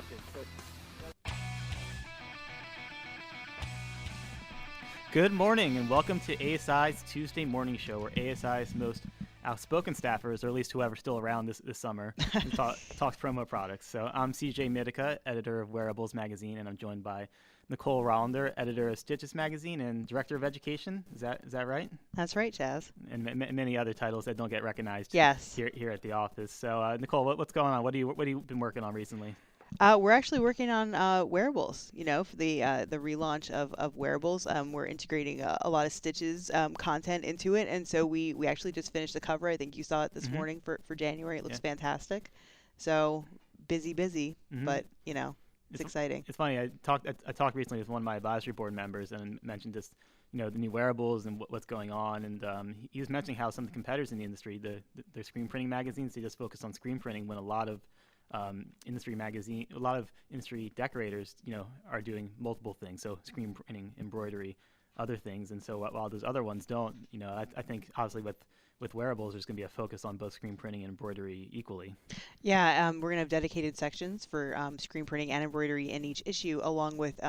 accepted. Good morning and welcome to ASI's Tuesday morning show, where ASI's most outspoken staffers, or at least whoever's still around this summer, talks promo products. So I'm CJ Mitica, editor of Wearables Magazine, and I'm joined by Nicole Rollander, editor of Stitches Magazine and director of education. Is that right? That's right, Chaz. And many other titles that don't get recognized. Yes. Here at the office. So Nicole, what's going on? What have you been working on recently? We're actually working on wearables, for the relaunch of wearables. We're integrating a lot of Stitches content into it, and so we actually just finished the cover. I think you saw it this morning for January. It looks fantastic. So busy, but it's exciting. It's funny. I talked recently with one of my advisory board members and mentioned just the new wearables and what's going on, and he was mentioning how some of the competitors in the industry, the screen printing magazines, they just focus on screen printing when a lot of industry decorators, are doing multiple things. So screen printing, embroidery, other things. And so while those other ones don't, I think obviously with wearables, there's going to be a focus on both screen printing and embroidery equally. Yeah, we're going to have dedicated sections for screen printing and embroidery in each issue, along with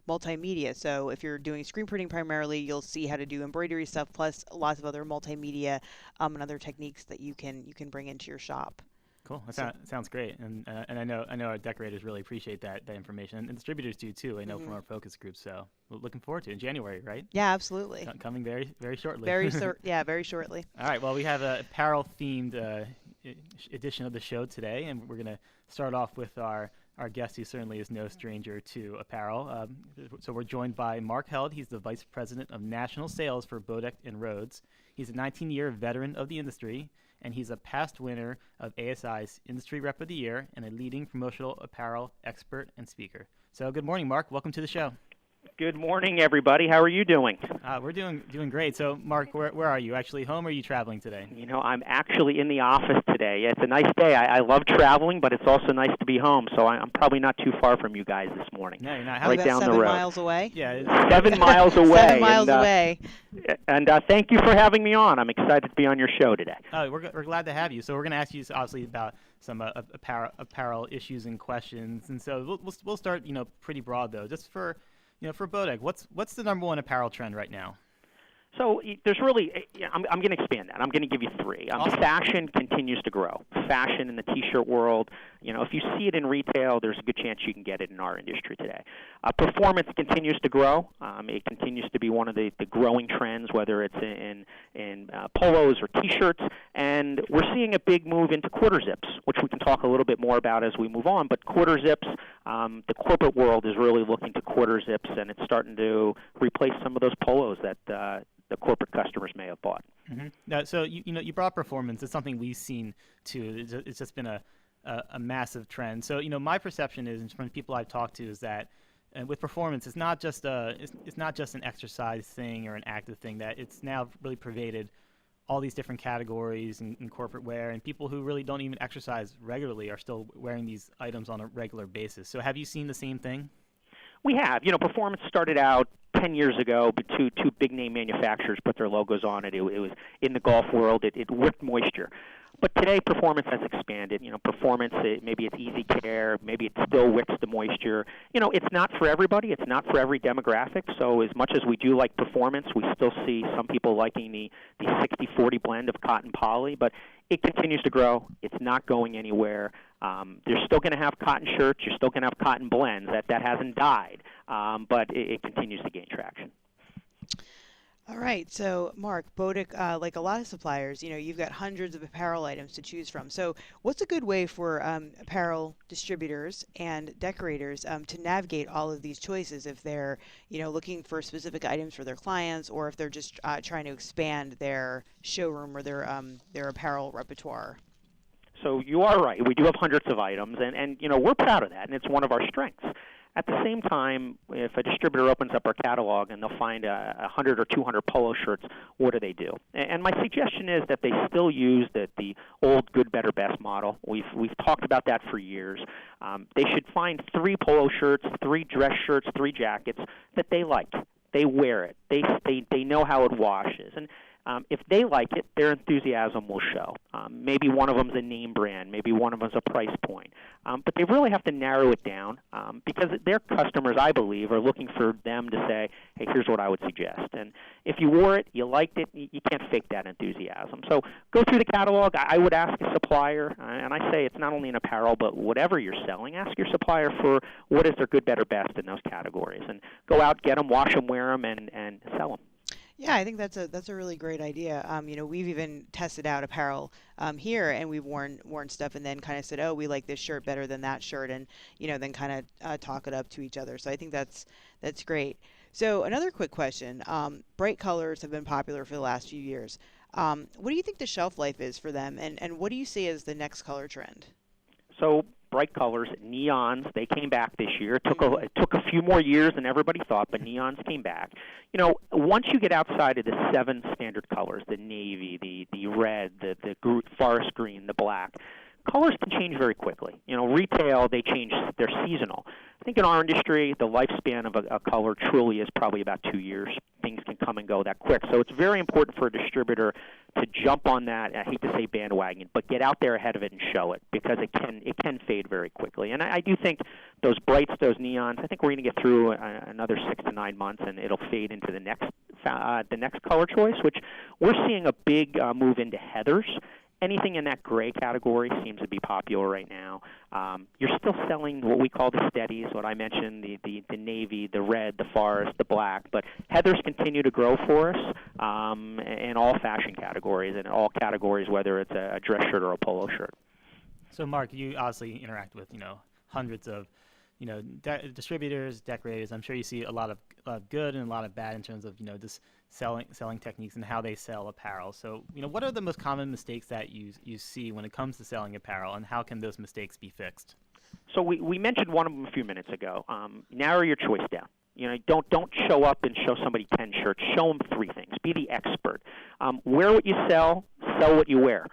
multimedia. So if you're doing screen printing primarily, you'll see how to do embroidery stuff, plus lots of other multimedia and other techniques that you can bring into your shop. Cool. That sounds great, and I know our decorators really appreciate that information, and distributors do too. I know from our focus group. So we're looking forward to it in January, right? Yeah, absolutely. Coming very shortly. Very shortly. All right. Well, we have a apparel themed edition of the show today, and we're going to start off with our guest, who certainly is no stranger to apparel. So we're joined by Marc Held. He's the vice president of national sales for Bodek and Rhodes. He's a 19-year veteran of the industry, and he's a past winner of ASI's Industry Rep of the Year and a leading promotional apparel expert and speaker. So good morning, Marc. Welcome to the show. Good morning, everybody. How are you doing? We're doing great. So, Marc, where are you? Actually home, or are you traveling today? I'm actually in the office today. It's a nice day. I love traveling, but it's also nice to be home. So I'm probably not too far from you guys this morning. No, you're not. Right down the road. 7 miles away? Yeah. 7 miles away. 7 miles away. And thank you for having me on. I'm excited to be on your show today. We're glad to have you. So we're going to ask you, obviously, about some apparel issues and questions. And so we'll start, pretty broad, though. Just for Bodek, what's the number one apparel trend right now? So there's really, I'm going to expand that. I'm going to give you three. Awesome. Fashion continues to grow. Fashion in the T-shirt world, if you see it in retail, there's a good chance you can get it in our industry today. Performance continues to grow. It continues to be one of the growing trends, whether it's in polos or T-shirts. And we're seeing a big move into quarter zips, which we can talk a little bit more about as we move on. But quarter zips, the corporate world is really looking to quarter zips, and it's starting to replace some of those polos that the corporate customers may have bought. Mm-hmm. So you brought performance. It's something we've seen too. It's just been a massive trend. So my perception is, from people I've talked to, is that with performance, it's not just an exercise thing or an active thing. That it's now really pervaded all these different categories in corporate wear, and people who really don't even exercise regularly are still wearing these items on a regular basis. So have you seen the same thing? We have. Performance started out 10 years ago, but two big-name manufacturers put their logos on it. It was in the golf world. It worked moisture. But today, performance has expanded. Performance, maybe it's easy care, maybe it still wicks the moisture. It's not for everybody. It's not for every demographic. So as much as we do like performance, we still see some people liking the 60-40 blend of cotton poly. But it continues to grow. It's not going anywhere. You're still going to have cotton shirts. You're still going to have cotton blends. That hasn't died. But it continues to gain traction. All right. So, Marc, Bodek, like a lot of suppliers, you've got hundreds of apparel items to choose from. So what's a good way for apparel distributors and decorators to navigate all of these choices if they're, looking for specific items for their clients, or if they're just trying to expand their showroom or their apparel repertoire? So you are right. We do have hundreds of items, and we're proud of that, and it's one of our strengths. At the same time, if a distributor opens up our catalog and they'll find 100 or 200 polo shirts, what do? And my suggestion is that they still use the old good, better, best model. We've talked about that for years. They should find 3 polo shirts, 3 dress shirts, 3 jackets that they like. They wear it. They know how it washes. And If they like it, their enthusiasm will show. Maybe one of them's a name brand, maybe one of them's a price point. But they really have to narrow it down because their customers, I believe, are looking for them to say, hey, here's what I would suggest. And if you wore it, you liked it, you can't fake that enthusiasm. So go through the catalog. I would ask a supplier, and I say it's not only in apparel, but whatever you're selling, ask your supplier for what is their good, better, best in those categories. And go out, get them, wash them, wear them, and sell them. Yeah, I think that's a really great idea. We've even tested out apparel here, and we've worn stuff, and then kind of said, oh, we like this shirt better than that shirt, and then kind of talk it up to each other. So I think that's great. So another quick question: bright colors have been popular for the last few years. What do you think the shelf life is for them, and what do you see as the next color trend? So bright colors, neons, they came back this year. It took a few more years than everybody thought, but neons came back. Once you get outside of the 7 standard colors, the navy, the red, the forest green, the black, colors can change very quickly. Retail, they change, they're seasonal. I think in our industry, the lifespan of a color truly is probably about 2 years. Things can come and go that quick. So it's very important for a distributor to jump on that, I hate to say bandwagon, but get out there ahead of it and show it, because it can fade very quickly. And I do think those brights, those neons, I think we're going to get through another 6 to 9 months, and it'll fade into the next color choice, which we're seeing a big move into heathers. Anything in that gray category seems to be popular right now. You're still selling what we call the steadies, what I mentioned, the navy, the red, the forest, the black. But heathers continue to grow for us in all fashion categories, and in all categories, whether it's a dress shirt or a polo shirt. So, Marc, you obviously interact with hundreds of distributors, decorators. I'm sure you see a lot of good and a lot of bad in terms of just selling techniques and how they sell apparel. So what are the most common mistakes that you see when it comes to selling apparel, and how can those mistakes be fixed? So we mentioned one of them a few minutes ago. Narrow your choice down. Don't show up and show somebody 10 shirts. Show them 3 things. Be the expert. Wear what you sell what you wear.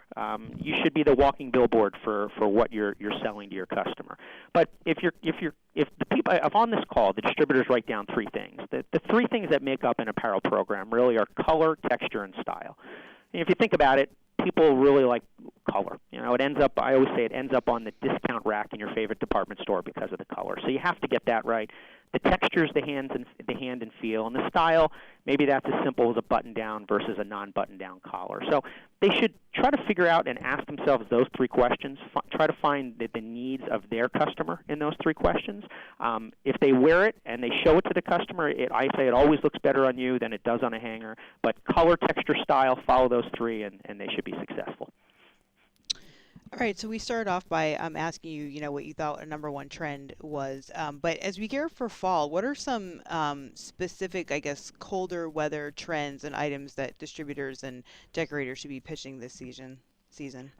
You should be the walking billboard for what you're selling to your customer. But if the people on this call, the distributors write down 3 things. The 3 things that make up an apparel program really are color, texture, and style. And if you think about it, people really like color. It ends up, I always say, it ends up on the discount rack in your favorite department store because of the color. So you have to get that right. The textures, the hand and feel, and the style, maybe that's as simple as a button-down versus a non-button-down collar. So they should try to figure out and ask themselves those 3 questions. Try to find the needs of their customer in those 3 questions. If they wear it and they show it to the customer, I say it always looks better on you than it does on a hanger. But color, texture, style, follow those 3, and they should be successful. All right, so we started off by asking you, what you thought a number 1 trend was. But as we gear for fall, what are some specific, I guess, colder weather trends and items that distributors and decorators should be pitching this season?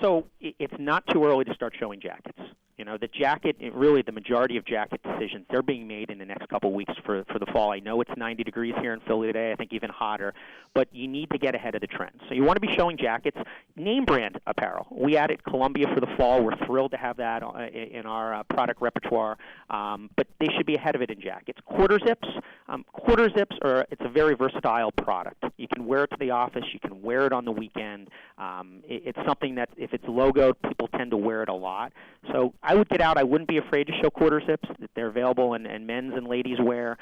So it's not too early to start showing jackets. The jacket, really the majority of jacket decisions, they're being made in the next couple weeks for the fall. I know it's 90 degrees here in Philly today, I think even hotter, but you need to get ahead of the trends. So you want to be showing jackets, name brand apparel. We added Columbia for the fall. We're thrilled to have that in our product repertoire, but they should be ahead of it in jackets. Quarter zips it's a very versatile product. You can wear it to the office. You can wear it on the weekend. It's something that if it's logoed, people tend to wear it a lot. So I would get out. I wouldn't be afraid to show quarter zips. They're available in men's and ladies' wear.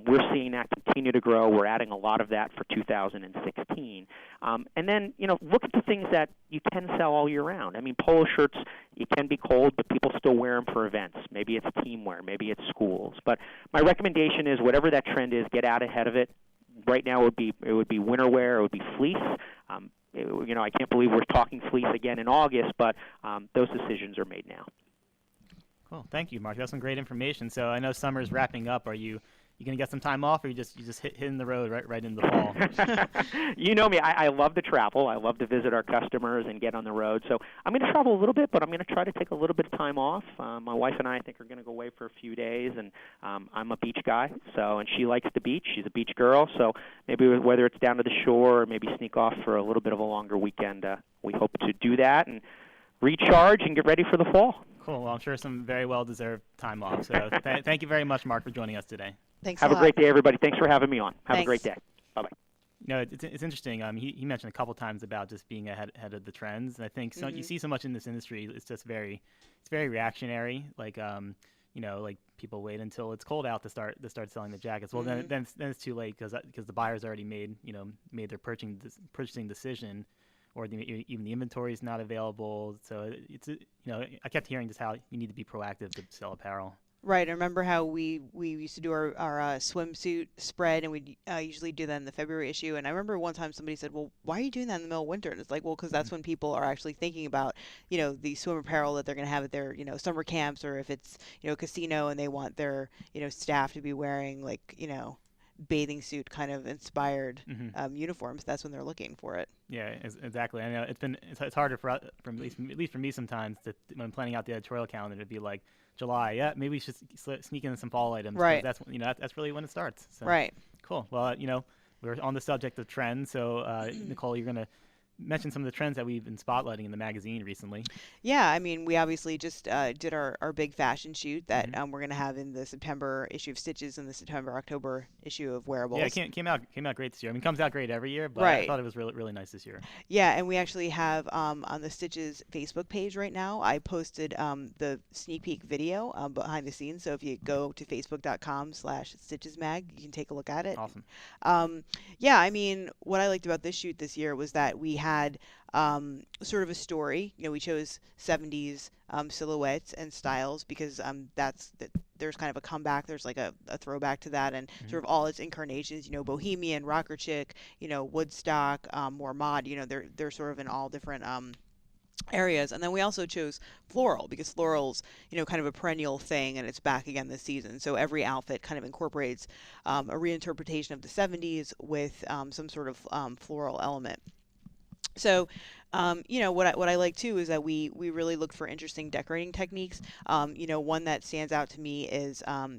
We're seeing that continue to grow. We're adding a lot of that for 2016. And then, look at the things that you can sell all year round. I mean, polo shirts, it can be cold, but people still wear them for events. Maybe it's team wear. Maybe it's schools. But my recommendation is whatever that trend is, get out ahead of it. Right now it would be winter wear. It would be fleece. I can't believe we're talking fleece again in August, but those decisions are made now. Cool. Thank you, Marc. That's some great information. So I know summer's wrapping up. Are you going to get some time off, or you just hitting the road right into the fall? You know me. I love to travel. I love to visit our customers and get on the road. So I'm going to travel a little bit, but I'm going to try to take a little bit of time off. My wife and I think, are going to go away for a few days, and I'm a beach guy, and she likes the beach. She's a beach girl, so maybe whether it's down to the shore or maybe sneak off for a little bit of a longer weekend, we hope to do that and recharge and get ready for the fall. Cool. Well, I'm sure some very well-deserved time off. So thank you very much, Marc, for joining us today. Thanks Have a a lot. great day, everybody. Thanks for having me on. Have Thanks. a great day. Bye-bye. It's interesting. He mentioned a couple times about just being ahead of the trends, and I think you see so much in this industry. It's just it's very reactionary. Like people wait until it's cold out to start selling the jackets. Well, then it's too late because the buyers already made their purchasing decision, or even the inventory is not available. So I kept hearing just how you need to be proactive to sell apparel. Right. I remember how we used to do our swimsuit spread, and we usually do that in the February issue. And I remember one time somebody said, "Well, why are you doing that in the middle of winter?" And it's like, well, because that's when people are actually thinking about, the swim apparel that they're going to have at their, summer camps, or if it's, casino and they want their, staff to be wearing bathing suit kind of inspired uniforms. That's when they're looking for it. Yeah, exactly. I know it's harder for at least for me sometimes when I'm planning out the editorial calendar to be like July. Yeah, maybe we should sneak in some fall items. Right. That's that's really when it starts. So, right. Cool. Well, we're on the subject of trends. So Nicole, you're gonna mention some of the trends that we've been spotlighting in the magazine recently. Yeah, I mean, we obviously just did our big fashion shoot that we're going to have in the September issue of Stitches and the September-October issue of Wearables. Yeah, it came out great this year. I mean, it comes out great every year, but right. I thought it was really, really nice this year. Yeah, and we actually have on the Stitches Facebook page right now, I posted the sneak peek video behind the scenes. So if you go to facebook.com/stitchesmag, you can take a look at it. Awesome. Yeah, I mean, what I liked about this shoot this year was that we had sort of a story. We chose 70s silhouettes and styles because there's kind of a comeback. There's like a throwback to that, and sort of all its incarnations. Bohemian, rocker chick, Woodstock, more mod. They're sort of in all different areas. And then we also chose floral because floral's kind of a perennial thing, and it's back again this season. So every outfit kind of incorporates a reinterpretation of the 70s with some sort of floral element. So, what I like too is that we really looked for interesting decorating techniques. One that stands out to me is a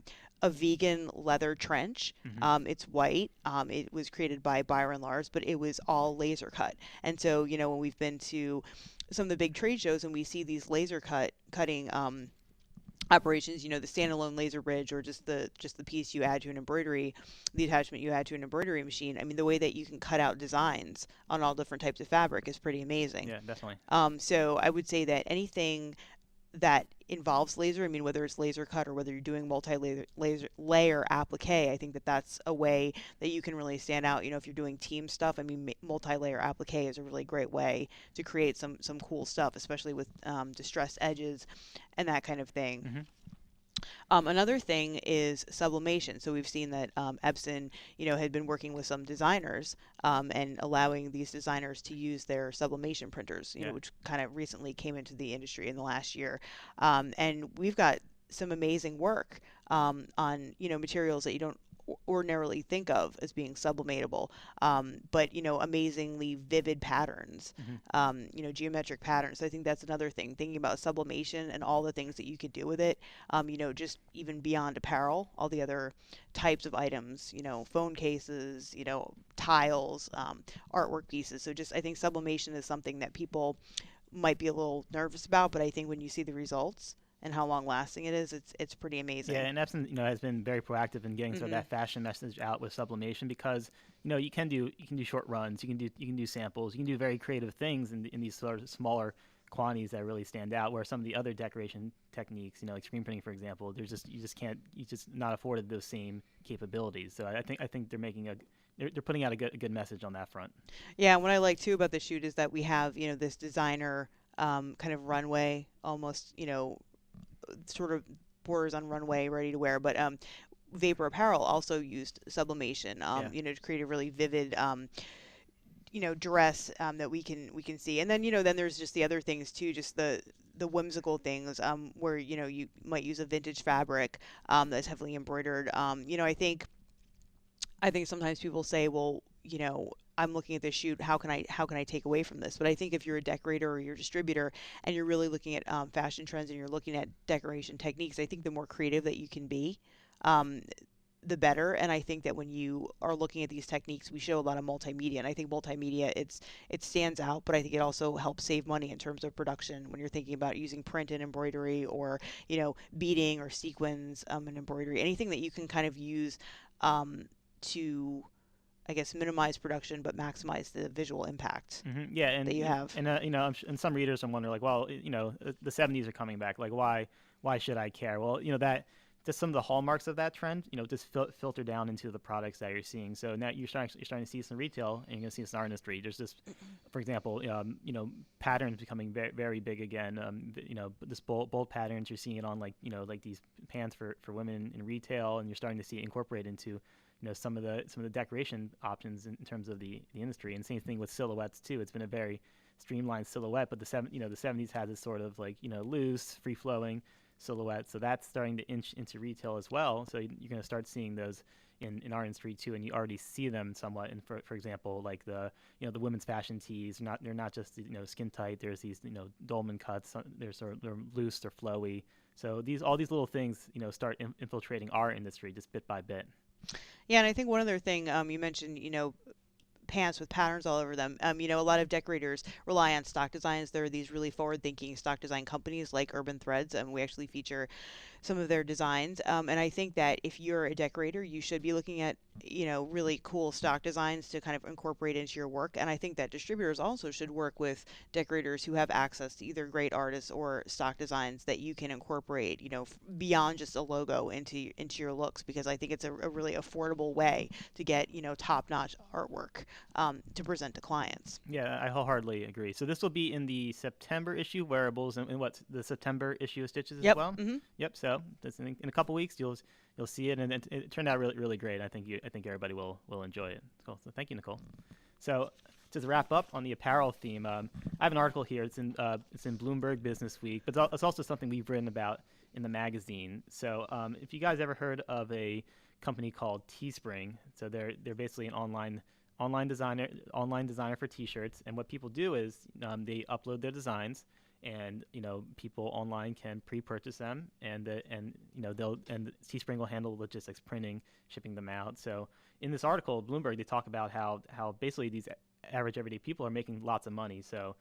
vegan leather trench. It's white. It was created by Byron Lars, but it was all laser cut. And so, when we've been to some of the big trade shows and we see these laser cutting operations, the standalone laser bridge, or just the piece you add to an embroidery, the attachment you add to an embroidery machine. I mean, the way that you can cut out designs on all different types of fabric is pretty amazing. Yeah, definitely. So I would say that anything that involves laser, I mean, whether it's laser cut or whether you're doing multi-layer applique, I think that's a way that you can really stand out. If you're doing team stuff, I mean, multi-layer applique is a really great way to create some cool stuff, especially with distressed edges and that kind of thing. Another thing is sublimation. So we've seen that Epson, had been working with some designers and allowing these designers to use their sublimation printers, which kind of recently came into the industry in the last year. And we've got some amazing work on, materials that you don't ordinarily think of as being sublimatable, but amazingly vivid patterns, geometric patterns. So I think that's another thing, thinking about sublimation and all the things that you could do with it, just even beyond apparel, all the other types of items, phone cases, tiles, artwork pieces. So I think sublimation is something that people might be a little nervous about, but I think when you see the results and how long lasting it is, it's pretty amazing. Yeah, and Epson, has been very proactive in getting sort of that fashion message out with sublimation because, you can do short runs, you can do samples, you can do very creative things in these sort of smaller quantities that really stand out. Where some of the other decoration techniques, like screen printing, for example, you just not afforded those same capabilities. So I think they're making they're putting out a good message on that front. Yeah, and what I like too about the shoot is that we have this designer kind of runway, almost sort of borders on runway ready to wear, but Vapor Apparel also used sublimation to create a really vivid dress that we can see. And then then there's just the other things too, just the whimsical things where you might use a vintage fabric that's heavily embroidered. I think sometimes people say, well, I'm looking at this shoot, how can I take away from this? But I think if you're a decorator or you're a distributor and you're really looking at fashion trends and you're looking at decoration techniques, I think the more creative that you can be, the better. And I think that when you are looking at these techniques, we show a lot of multimedia, and I think multimedia, it stands out, but I think it also helps save money in terms of production when you're thinking about using print and embroidery, or beading or sequins and embroidery, anything that you can kind of use to I guess, minimize production but maximize the visual impact Yeah, and that you have. And and some readers are wondering like, well, the '70s are coming back. Like, why should I care? Well, that just some of the hallmarks of that trend, just filter down into the products that you're seeing. So now you're starting to see this in retail, and you're going to see this in our industry. There's this, for example, patterns becoming very, very big again. This bold patterns, you're seeing it on like these pants for women in retail, and you're starting to see it incorporated into some of the decoration options in terms of the industry. And same thing with silhouettes too. It's been a very streamlined silhouette, but the 70s had this sort of like loose, free flowing silhouette. So that's starting to inch into retail as well. So you're going to start seeing those in our industry too, and you already see them somewhat. And for example, like the women's fashion tees, they're not just skin tight. There's these dolman cuts. They're loose, they're flowy. So all these little things start infiltrating our industry just bit by bit. Yeah, and I think one other thing you mentioned, pants with patterns all over them. A lot of decorators rely on stock designs. There are these really forward-thinking stock design companies like Urban Threads, and we actually feature some of their designs. And I think that if you're a decorator, you should be looking at, really cool stock designs to kind of incorporate into your work. And I think that distributors also should work with decorators who have access to either great artists or stock designs that you can incorporate, beyond just a logo into your looks, because I think it's a really affordable way to get, top-notch artwork to present to clients. Yeah, I wholeheartedly agree. So this will be in the September issue, Wearables, and what's the September issue of Stitches as well? Mm-hmm. Yep. So in a couple weeks, you'll see it, and it turned out really, really great. I think everybody will enjoy it. Cool. So thank you, Nicole. So to wrap up on the apparel theme, I have an article here. It's in Bloomberg Business Week, but it's also something we've written about in the magazine. So if you guys ever heard of a company called Teespring, so they're basically an online designer for T-shirts, and what people do is they upload their designs, and people online can pre-purchase them, and Teespring will handle logistics, printing, shipping them out. So in this article, Bloomberg, they talk about how basically these average everyday people are making lots of money. So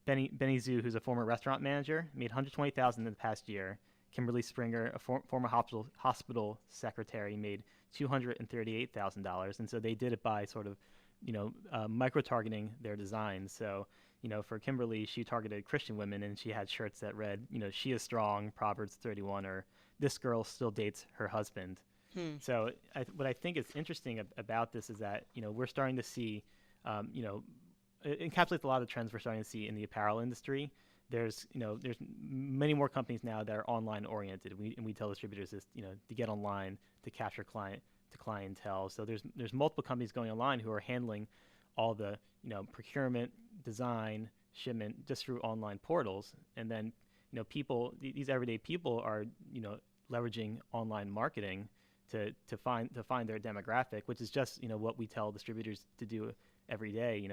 Benny Zhu, who's a former restaurant manager, made $120,000 in the past year. Kimberly Springer, a former hospital secretary, made $238,000, and so they did it by sort of micro-targeting their designs. So for Kimberly, she targeted Christian women, and she had shirts that read, "She is strong," Proverbs 31, or "This girl still dates her husband." So what I think is interesting about this is that we're starting to see, it encapsulates a lot of the trends we're starting to see in the apparel industry. There's many more companies now that are online oriented. We tell distributors this, to get online to capture clientele. So there's multiple companies going online who are handling all the procurement, design, shipment just through online portals. And then people, these everyday people are leveraging online marketing to find their demographic, which is just what we tell distributors to do every day.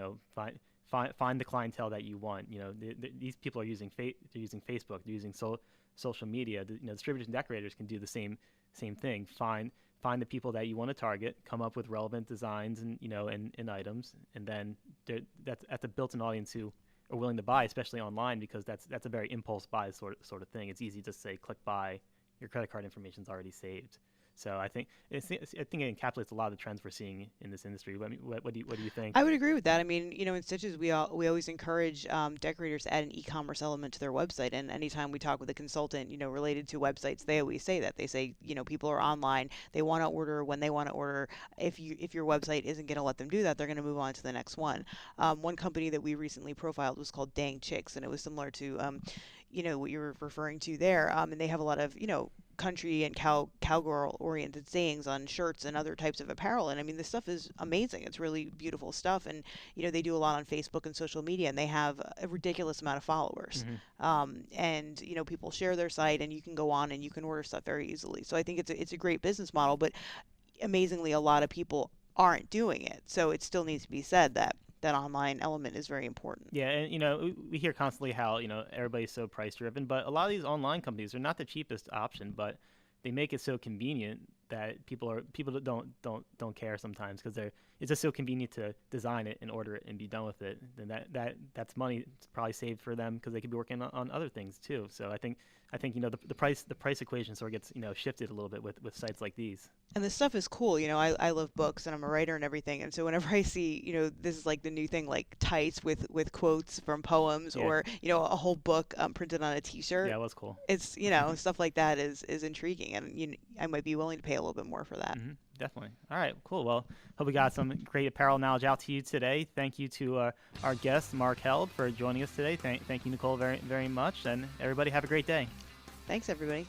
Find the clientele that you want. These people are using they're using Facebook, they're using social media. Distributors and decorators can do the same thing. Find the people that you want to target, come up with relevant designs and items, and then that's a built-in audience who are willing to buy, especially online, because that's a very impulse buy sort of thing. It's easy to say click buy, your credit card information is already saved. So I think it encapsulates a lot of the trends we're seeing in this industry. What do you think? I would agree with that. I mean, in Stitches, we always encourage decorators to add an e-commerce element to their website. And anytime we talk with a consultant, related to websites, they always say that. They say, people are online. They want to order when they want to order. If your website isn't going to let them do that, they're going to move on to the next one. One company that we recently profiled was called Dang Chicks, and it was similar to, what you were referring to there. And they have a lot of, country and cowgirl oriented sayings on shirts and other types of apparel, and I mean, this stuff is amazing. It's really beautiful stuff, and they do a lot on Facebook and social media, and they have a ridiculous amount of followers. And people share their site, and you can go on and you can order stuff very easily. So I think it's a great business model, but amazingly a lot of people aren't doing it, so it still needs to be said that online element is very important. Yeah, and we hear constantly how everybody's so price driven, but a lot of these online companies are not the cheapest option, but they make it so convenient that people that don't care sometimes because it's just so convenient to design it and order it and be done with it. Then that's money probably saved for them because they could be working on other things too. So I think the price equation sort of gets shifted a little bit with sites like these. And this stuff is cool. I love books and I'm a writer and everything. And so whenever I see, this is like the new thing, like tights with quotes from poems or, a whole book printed on a t-shirt. Yeah, it was cool. It's, stuff like that is intriguing. And I might be willing to pay a little bit more for that. Mm-hmm, definitely. All right, cool. Well, hope we got some great apparel knowledge out to you today. Thank you to our guest, Marc Held, for joining us today. Thank you, Nicole, very, very much. And everybody have a great day. Thanks, everybody.